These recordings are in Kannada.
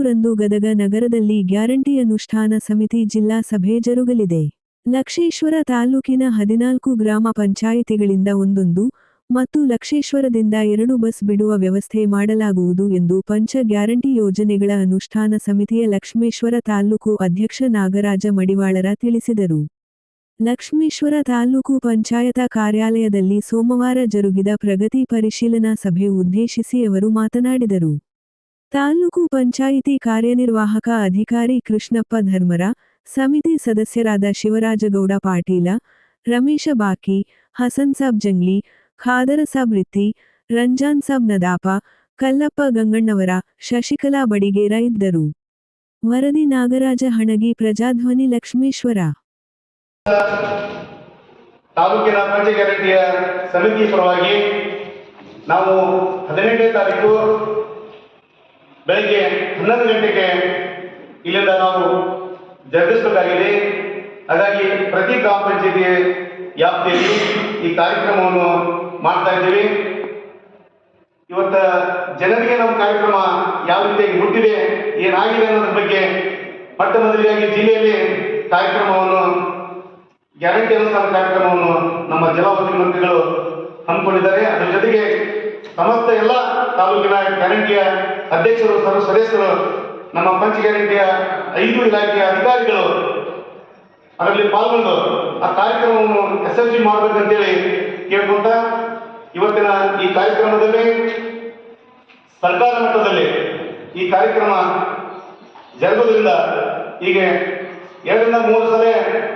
ರಂದು ಗದಗ ನಗರದಲ್ಲಿ ಗ್ಯಾರಂಟಿ ಅನುಷ್ಠಾನ ಸಮಿತಿ ಜಿಲ್ಲಾ ಸಭೆ ಜರುಗಲಿದೆ. ಲಕ್ಷೇಶ್ವರ ತಾಲೂಕಿನ 14 ಗ್ರಾಮ ಪಂಚಾಯಿತಿಗಳಿಂದ ಒಂದೊಂದು ಮತ್ತು ಲಕ್ಷೇಶ್ವರದಿಂದ 2 ಬಸ್ ಬಿಡುವ ವ್ಯವಸ್ಥೆ ಮಾಡಲಾಗುವುದು ಎಂದು ಪಂಚ ಗ್ಯಾರಂಟಿ ಯೋಜನೆಗಳ ಅನುಷ್ಠಾನ ಸಮಿತಿಯ ಲಕ್ಷ್ಮೇಶ್ವರ ತಾಲ್ಲೂಕು ಅಧ್ಯಕ್ಷ ನಾಗರಾಜ ಮಡಿವಾಳರ ತಿಳಿಸಿದರು. ಲಕ್ಷ್ಮೇಶ್ವರ ತಾಲ್ಲೂಕು ಪಂಚಾಯತ ಕಾರ್ಯಾಲಯದಲ್ಲಿ ಸೋಮವಾರ ಜರುಗಿದ ಪ್ರಗತಿ ಪರಿಶೀಲನಾ ಸಭೆ ಉದ್ದೇಶಿಸಿ ಅವರು ಮಾತನಾಡಿದರು. ತಾಲ್ಲೂಕು ಪಂಚಾಯಿತಿ ಕಾರ್ಯನಿರ್ವಾಹಕ ಅಧಿಕಾರಿ ಕೃಷ್ಣಪ್ಪ ಧರ್ಮರ, ಸಮಿತಿ ಸದಸ್ಯರಾದ ಶಿವರಾಜಗೌಡ ಪಾಟೀಲ, ರಮೇಶ ಬಾಕಿ, ಹಸನ್ ಸಾಬ್ ಜಂಗ್ಲಿ, ಖಾದರ ಸಾಬ್ ರಿತ್ತಿ, ರಂಜಾನ್ ಸಾಬ್ ನದಾಪ, ಕಲ್ಲಪ್ಪ ಗಂಗಣ್ಣವರ, ಶಶಿಕಲಾ ಬಡಿಗೇರ ಇದ್ದರು. ವರದಿ ನಾಗರಾಜ ಹಣಗಿ, ಪ್ರಜಾಧ್ವನಿ, ಲಕ್ಷ್ಮೇಶ್ವರ. ತಾಲೂಕಿನ ಪಂಚ ಗ್ಯಾರಂಟಿಯ ಸಮಿತಿ ಪರವಾಗಿ ನಾವು 18ನೇ ತಾರೀಕು ಬೆಳಗ್ಗೆ 11 ಗಂಟೆಗೆ ಇಲ್ಲಿಂದ ನಾವು ಜರುಗಿಸಬೇಕಾಗಿದೆ. ಹಾಗಾಗಿ ಪ್ರತಿ ಗ್ರಾಮ ಪಂಚಾಯತಿ ವ್ಯಾಪ್ತಿಯಲ್ಲಿ ಈ ಕಾರ್ಯಕ್ರಮವನ್ನು ಮಾಡ್ತಾ ಇದ್ದೀವಿ. ಇವತ್ತ ಜನರಿಗೆ ನಮ್ಮ ಕಾರ್ಯಕ್ರಮ ಯಾವ ರೀತಿಯಾಗಿ ಮುಟ್ಟಿದೆ, ಏನಾಗಿದೆ ಅನ್ನೋದ್ರ ಬಗ್ಗೆ ಮೊಟ್ಟ ಮೊದಲಿಗಾಗಿ ಜಿಲ್ಲೆಯಲ್ಲಿ ಕಾರ್ಯಕ್ರಮವನ್ನು ಗ್ಯಾರಂಟಿ ಅನುಷ್ಠಾನ ಕಾರ್ಯಕ್ರಮವನ್ನು ನಮ್ಮ ಜಲವಸತಿ ಮಂತ್ರಿಗಳು ಹಮ್ಮಿಕೊಂಡಿದ್ದಾರೆ. ಅದರ ಜೊತೆಗೆ ಸಮಸ್ತ ಎಲ್ಲ ತಾಲೂಕಿನ ಗ್ಯಾರಂಟಿಯ ಅಧ್ಯಕ್ಷರು, ಸರ್ವ ಸದಸ್ಯರು, ನಮ್ಮ ಪಂಚ ಗ್ಯಾರಂಟಿಯ 5 ಇಲಾಖೆಯ ಅಧಿಕಾರಿಗಳು ಅದರಲ್ಲಿ ಪಾಲ್ಗೊಂಡು ಆ ಕಾರ್ಯಕ್ರಮವನ್ನು ಯಶಸ್ವಿ ಮಾಡಬೇಕಂತೇಳಿ ಕೇಳ್ಕೊಂತ ಇವತ್ತಿನ ಈ ಕಾರ್ಯಕ್ರಮದಲ್ಲಿ ಸರ್ಕಾರ ಮಟ್ಟದಲ್ಲಿ ಈ ಕಾರ್ಯಕ್ರಮ ಜರುಗೋದ್ರಿಂದ ಹೀಗೆ 2 ರಿಂದ 3 ಸಲ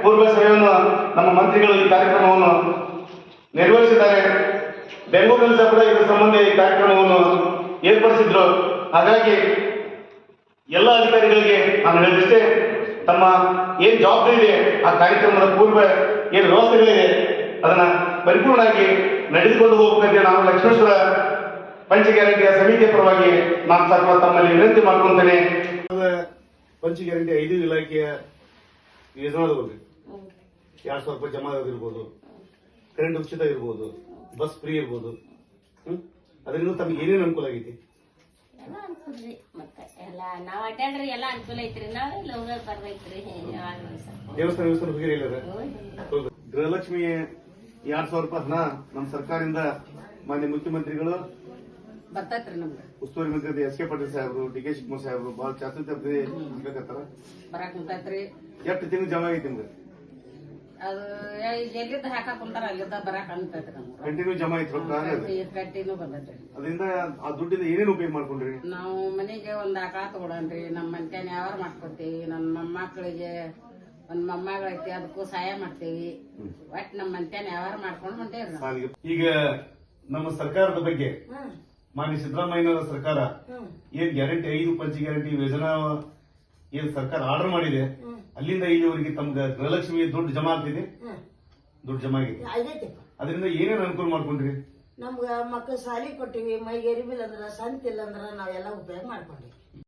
ಪೂರ್ವ ಸೇವೆಯನ್ನು ನಮ್ಮ ಮಂತ್ರಿಗಳು ಈ ಕಾರ್ಯಕ್ರಮವನ್ನು ನಿರ್ವಹಿಸಿದ್ದಾರೆ. ಬೆಂಗಳೂರಿನಲ್ಲಿ ಸಹ ಕೂಡ ಇದರ ಸಂಬಂಧ ಈ ಕಾರ್ಯಕ್ರಮವನ್ನು ಏರ್ಪಡಿಸಿದ್ರು. ಹಾಗಾಗಿ ಎಲ್ಲ ಅಧಿಕಾರಿಗಳಿಗೆ ನಾನು ಹೇಳಿದಷ್ಟೇ, ತಮ್ಮ ಏನು ಜವಾಬ್ದಾರಿ ಇದೆ ಆ ಕಾರ್ಯಕ್ರಮದ ಪೂರ್ವ ಏನು ವ್ಯವಸ್ಥೆಗಳಿದೆ ಅದನ್ನ ಪರಿಪೂರ್ಣವಾಗಿ ನಡೆದುಕೊಂಡು ಹೋಗಬೇಕಂತ ನಾನು ಲಕ್ಷ್ಮೇಶ್ವರ ಪಂಚ ಗ್ಯಾರಂಟಿಯ ಸಮಿತಿಯ ಪರವಾಗಿ ನಾನು ಸಹ ತಮ್ಮಲ್ಲಿ ವಿನಂತಿ ಮಾಡ್ಕೊಂತೇನೆ. ಪಂಚ ಗ್ಯಾರಂಟಿ 5 ಇಲಾಖೆಯ ಯೋಜನೆ ಬಗ್ಗೆ 2,000 ರೂಪಾಯಿ ಜಮಾ ಇರ್ಬೋದು, ಕರೆಂಟ್ ಉಚಿತ ಇರ್ಬೋದು, ಬಸ್ ಫ್ರೀ ಇರ್ಬೋದು. ಅದರಿಂದ ತಮಗೆ ಏನೇನು ಅನುಕೂಲ ಆಗೈತಿ? ದೇವಸ್ಥಾನ ಹೋಗಿರಿ ಇಲ್ಲ? ಗೃಹಲಕ್ಷ್ಮಿ 2,000 ರೂಪಾಯಿ ಹಣ ನಮ್ಮ ಸರ್ಕಾರದಿಂದ ಮಾನ್ಯ ಮುಖ್ಯಮಂತ್ರಿಗಳು, ಉಸ್ತುವಾರಿ ಮಂತ್ರಿ ಎಸ್ ಕೆ ಪಾಟೀಲ್ ಸಾಹೇಬರು, ಡಿ ಕೆ ಶಿವಕುಮಾರ್ ಸಾಹೇಬರು ಬಹಳ ಚಾತುರ್ಯ ಹಾಕತ್ತಾರ. ಎಷ್ಟು ತಿಂಗಳು ಜಮಾ ಆಗೈತಿ ನಿಮ್ಗೆ? ಕಂಟಿನ್ಯೂ ಜಮಾ ಐತಿ ರೊಕ್ಕ? ಅದರಿಂದ ಆ ದುಡ್ಡಿಂದ ಏನೇನು ಉಪಯೋಗ ಮಾಡ್ಕೊಂಡ್ರಿ? ನಾವು ಮನೆಗೆ ಒಂದ್ ಆಕಳ ತಗೊಳನ್ರಿ, ನಮ್ಮ ಮನ್ಯಾನ ವ್ಯವಹಾರ ಮಾಡ್ಕೊತೀವಿ, ನಮ್ಮ ಮೊಮ್ಮಕ್ಕಳಿಗೆ ಒಂದ್ ಮೊಮ್ಮಗಳೈತಿ ಅದಕ್ಕೂ ಸಹಾಯ ಮಾಡ್ತೇವಿ. ಒಟ್ ನಮ್ಮ ಮನ್ಯಾನ ವ್ಯವಹಾರ ಮಾಡ್ಕೊಂಡು ಹೊಂಟೇವ್ರಿ. ಈಗ ನಮ್ಮ ಸರ್ಕಾರದ ಬಗ್ಗೆ ಮಾನ್ಯ ಸಿದ್ದರಾಮಯ್ಯನವರ ಸರ್ಕಾರ ಏನ್ ಗ್ಯಾರಂಟಿ 5 ಪಂಚ ಗ್ಯಾರಂಟಿ ಯೋಜನಾ ಏನ್ ಸರ್ಕಾರ ಆರ್ಡರ್ ಮಾಡಿದೆ, ಅಲ್ಲಿಂದ ಇಲ್ಲಿವರೆಗೆ ತಮ್ಗೆ ಗೃಹಲಕ್ಷ್ಮಿ ದುಡ್ಡು ಜಮಾ ಆಗ್ತಿದೆ? ದುಡ್ಡು ಜಮಾ ಆಗಿದೆ. ಅದರಿಂದ ಏನೇನು ಅನುಕೂಲ ಮಾಡ್ಕೊಂಡ್ರಿ? ನಮ್ಗ ಮಕ್ಕಳು ಸಾಲಿ ಕೊಟ್ಟಿವಿ, ಮೈಗೆ ಎರಿಬಿಲ್ಲ ಅಂದ್ರ, ಸಂತ ಇಲ್ಲ ಅಂದ್ರ ನಾವೆಲ್ಲ ಉಪಯೋಗ ಮಾಡ್ಕೊಂಡ್ವಿ.